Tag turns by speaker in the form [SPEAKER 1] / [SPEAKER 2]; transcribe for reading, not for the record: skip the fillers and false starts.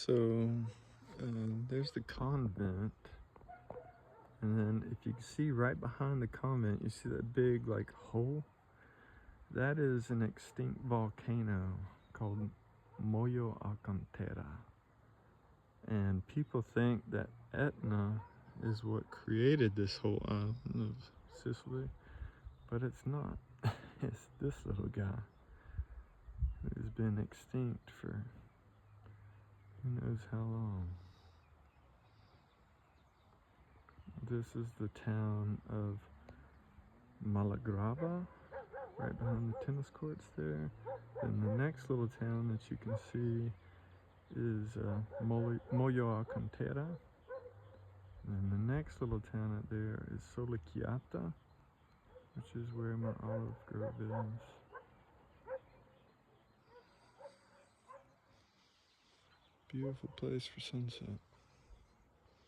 [SPEAKER 1] So there's the convent, and then if you can see right behind the convent, you see that big like hole? That is an extinct volcano called Mojo Alcantera. And people think that Etna is what created this whole island of Sicily, but it's not. It's this little guy who's been extinct for who knows how long. This is the town of Malagrava, right behind the tennis courts there. Then the next little town that you can see is Mojo Alcantera. And the next little town out there is Sicily, which is where my olive grove is. Beautiful place for sunset.